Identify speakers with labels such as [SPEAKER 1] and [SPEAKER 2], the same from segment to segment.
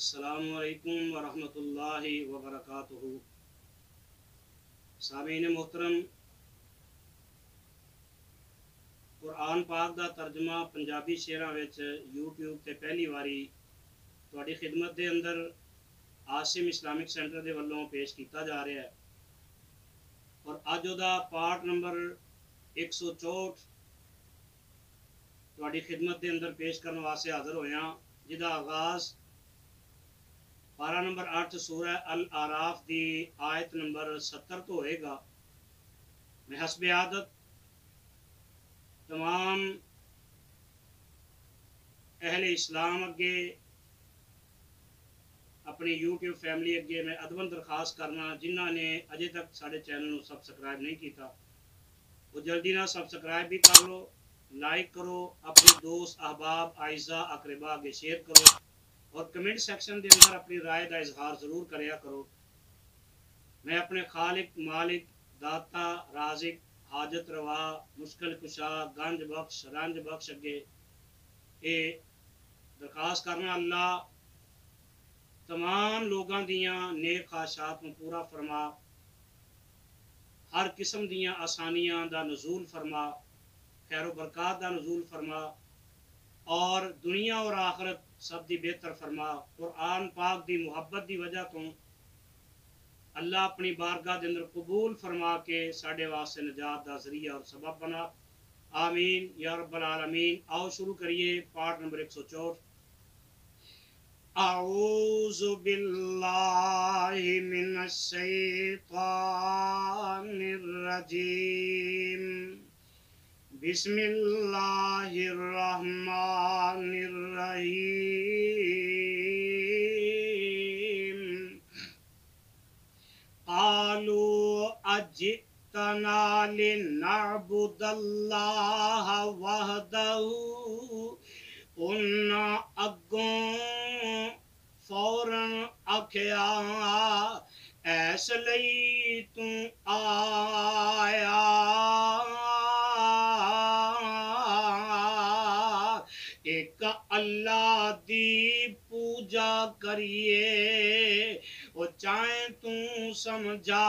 [SPEAKER 1] السلام علیکم ورحمۃ اللہ وبرکاتہ۔ سامعین محترم، قرآن پاک دا ترجمہ پنجابی شعراں وچ یوٹیوب تے پہلی واری تہاڈی خدمت دے اندر عاصم اسلامک سینٹر دے والوں پیش کیتا جا رہا ہے، اور اج دا پارٹ نمبر 164 تہاڈی خدمت دے اندر پیش کرنے واسطے حاضر ہویا، جدا آغاز پارہ نمبر 8 سورہ الاعراف دی آیت نمبر 70 تو ہوئے گا۔ میں حسب عادت تمام اہل اسلام اگے اپنی یوٹیوب فیملی اگے میں ادبن درخواست کرنا جنہ نے اجے تک سارے چینل کو سبسکرائب نہیں کیتا وہ جلدی نہ سبسکرائب بھی کر لو، لائک کرو، اپنے دوست احباب اعزاء اقربا اگے شیئر کرو، اور کمنٹ سیکشن دے اندر اپنی رائے کا اظہار ضرور کریا کرو۔ میں اپنے خالق مالک داتا رازق حاجت روا مشکل کشا گنج بخش رنج بخش اگے اے درخواست کرنا اللہ تمام لوگاں دیاں نیک خواہشات کو پورا فرما، ہر قسم دیاں آسانیاں دا نزول فرما، خیر و برکات دا نزول فرما، اور دنیا اور آخرت سب دی بہتر فرما۔ قرآن پاک دی محبت دی وجہ تو اللہ اپنی بارگاہ دے اندر قبول فرما کے ساڈے واسطے نجات دا ذریعہ اور سبب بنا، آمین یا رب العالمین۔ آؤ شروع کریے پارٹ نمبر 164۔ اعوذ باللہ من الشیطان الرجیم، بسم اللہ الرحمن الرحیم۔ قالوا اجئتنا لنعبد اللہ وحدہ، انہاں اگوں فوراً آکھیا ایس لئی تو آیا ایک اللہ دی پوجا کریے، وہ چاہیں تو سمجھایا،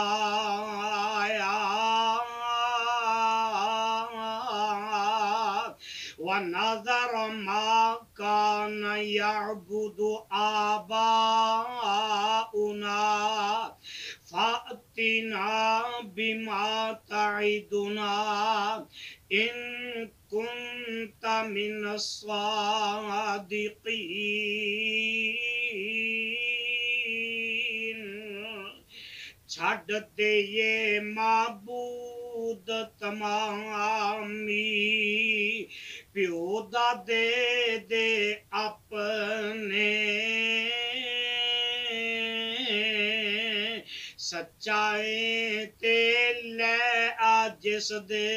[SPEAKER 1] وَنَذَرَ مَا كَانَ يَعْبُدُ آبَاؤُنَا فَأْتِنَا بِمَا تَعِدُنَا إِن كُنتَ مِنَ الصَّادِقِينَ۔ چھڈ دے یہ معبود تمامی، پیو دادے دے اپنے، سچائیں تے لے آجس دے،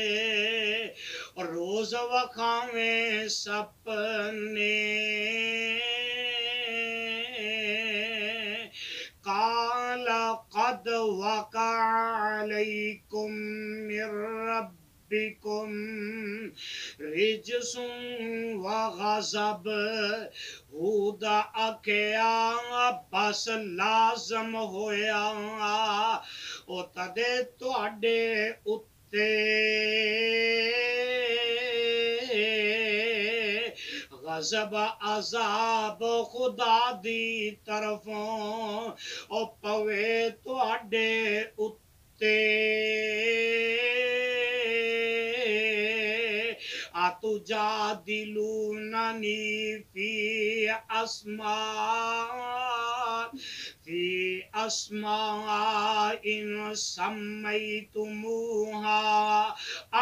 [SPEAKER 1] روز وکھاویں سپنے، قال قد وقع عليكم من ربكم رجس وغضب، ہدا آکھیا بس لازم ہویا او تدے تواڈے اُتے غضب عذاب خدا دی طرفوں او پوے تواڈے اُتے، اتجادلوننی فی اسماء سمیتموہا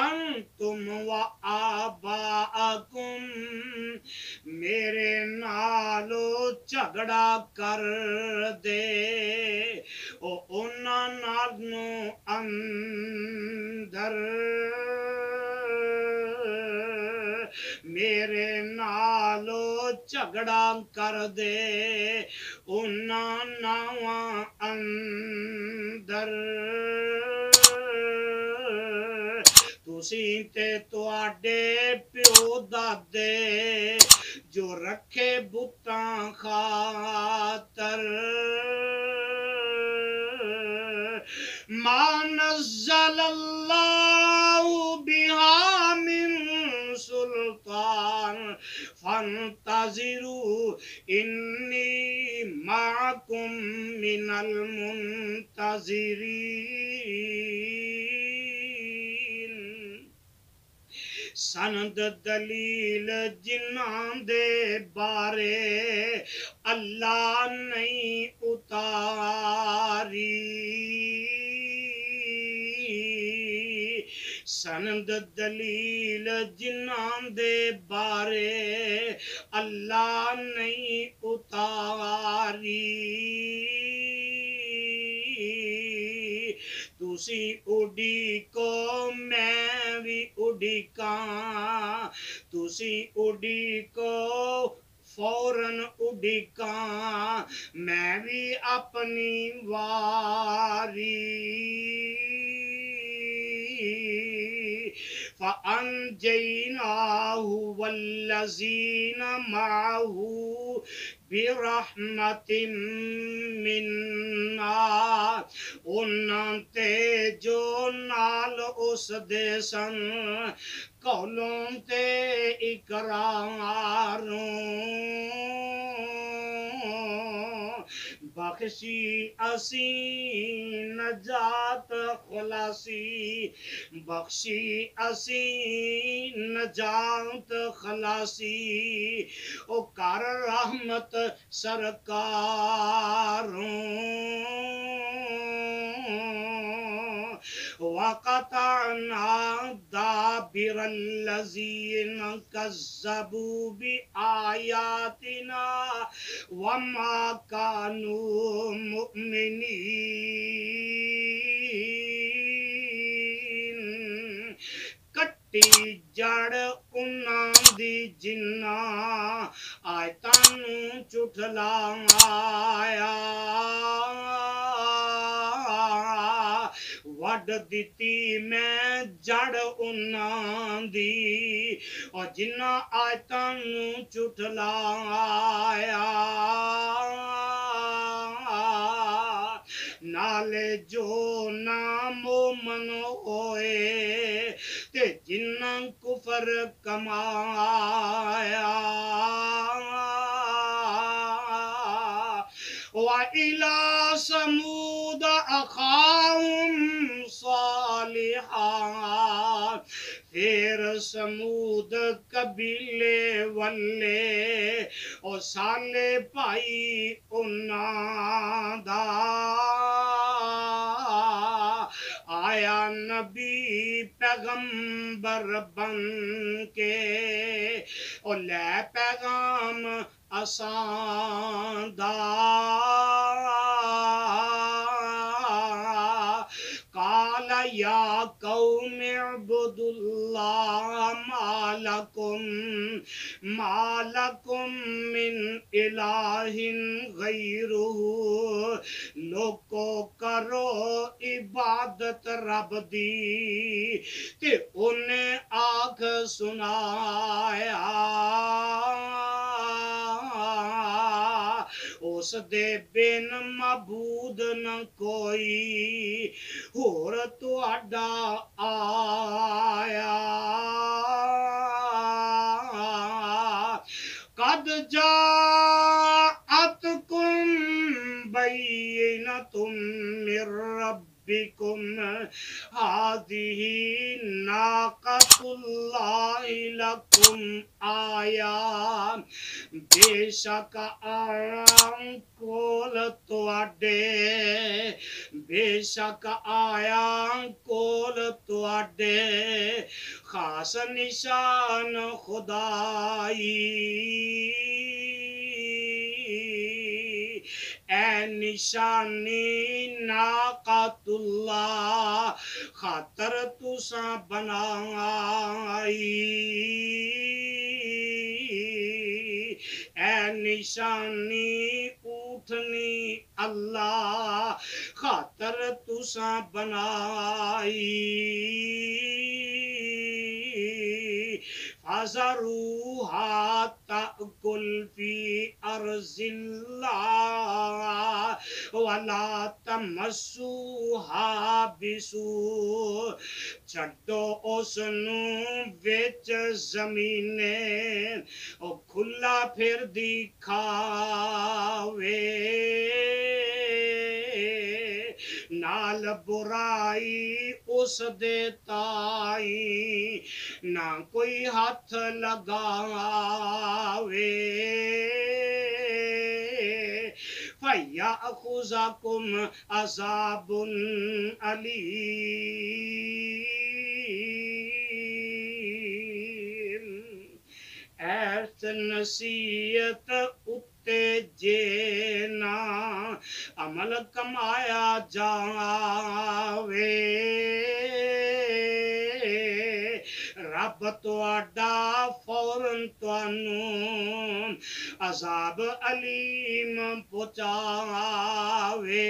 [SPEAKER 1] انتم وآباءکم، میرے نالو جھگڑا کر دے او انہاں نالوں اندر، میرے نالو جھگڑا کر دے انہاں ناواں اندر، تسی تے تواڈے پیو دادے جو رکھے بتاں خاطر اندر ما نزل اللہ بہا من سلطان فانتظروا انی معکم من المنتظرین سند دلیل جنہاں دے بارے اللہ نہیں اتاری سند دلیل جنہاں دے بارے اللہ نہیں اتاری تسی اڈیکو میں بھی اڈیکاں تسی اڈیکو فوراً اڈیکاں میں بھی اپنی واری فَأَنْجَيْنَاهُ وَالَّذِينَ مَعَهُ بِرَحْمَةٍ مِّنَّا انہاں تے جو نال اس دے سن کولوں تے اقراروں بخشی اسی نجات خلاصی بخشی اسی نجات خلاصی او کر رحمت سرکاروں وَقَطَعْنَا دَابِرَ الَّذِينَ كَذَّبُوا بِآيَاتِنَا وَمَا كَانُوا مُؤْمِنِينَ کٹی جڑ انہاں دی جنہاں آیتاں نوں جھٹلایا وڈ دتی میں جڑ انہاں دی اور جنہاں آیتاں نوں جھٹلایا نالے جو نامومن ہوئے تے جنہاں کفر کمایا وَإِلَى ثَمُودَ أَخَاهُمْ صَالِحًا پھر سمود قبیلے والے او سالے پائی انہاں دا آیا نبی پیغمبر بن کے او لے پیغام آسان دا قال یا قوم اعبدوا اللہ ما لکم من الہ غیرہ لوکو کرو عبادت رب دی تے انہیں آنکھ سنایا اس دے بن معبود نہ کوئی ہور تہاڈا آیا قد جاءتکم بینۃ من ربکم هذه ناقۃ اللہ لکم آیا بے شک آیاں کول تواڈے بے شک آیاں کول تواڈے خاص نشان خدائی اے نشانی ناقۃ اللہ خاطر تساں بنائی اے نشانی اٹھنی اللہ خاطر تساں بنائی فَذَرُوهَا تَأْكُلْ فِي أَرْضِ اللَّهِ وَلَا تَمَسُّوهَا بِسُوءٍ چھڈو اس نو وچ زمینے او کھلا پھر دی کھاوے نال برائی اس دے تائی نہ کوئی ہاتھ لگاوے فَيَأْخُذَكُمْ عَذَابٌ أَلِيمٌ ایس نصیحت اتے جینا عمل کمایا جاوے رب تواڈا فوراً تانوں عذاب علیم پہنچاوے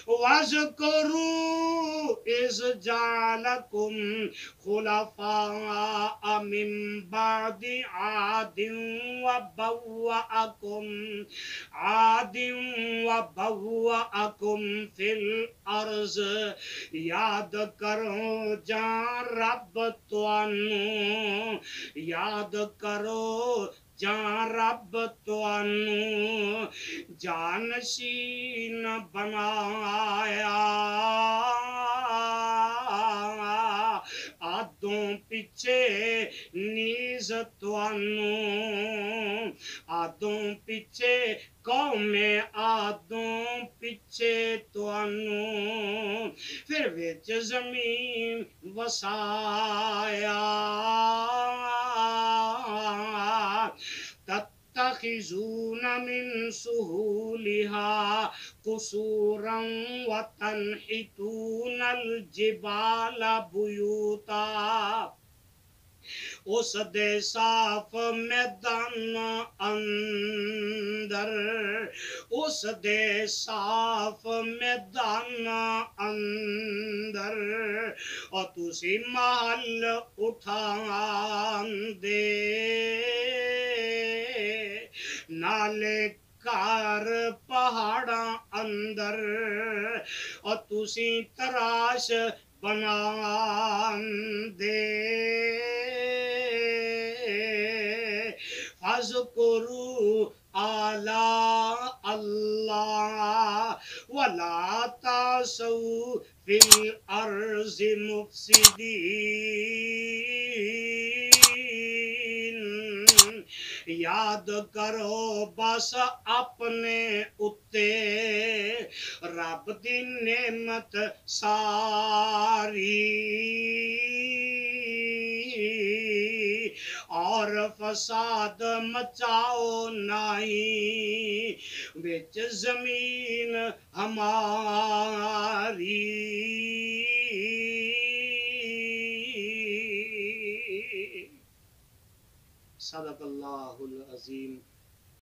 [SPEAKER 1] وَاذْكُرُوا إِذْ جَعَلَكُمْ خُلَفَاءَ مِنْ بَعْدِ عَادٍ وَبَوَّأَكُمْ فِي الْأَرْضِ یاد کرو جان رب تانوں یاد کرو جان رب تانوں جانشین بنایا آدوں پیچھے نیز تانوں آدوں پیچھے قوم آدوں پیچھے تانوں پھر وچ زمین وسایا تتخذون من سهولها قصورا وتنحتون الجبال بيوتا اس دے صاف میدان اندر اس دے صاف میدان اندر اور تسی محل اٹھان دے نالے کار پہاڑاں اندر اور تسی تراش بنان دے فَاذْكُرُوا آلاء اللہ وَلَا تَعْثَوْا فِي الْأَرْضِ مُفْسِدِينَ یاد کرو بس اپنے اتے رب دی نعمت ساری اور فساد مچاؤ نہیں وچ زمین ہماری صدق اللہ العظیم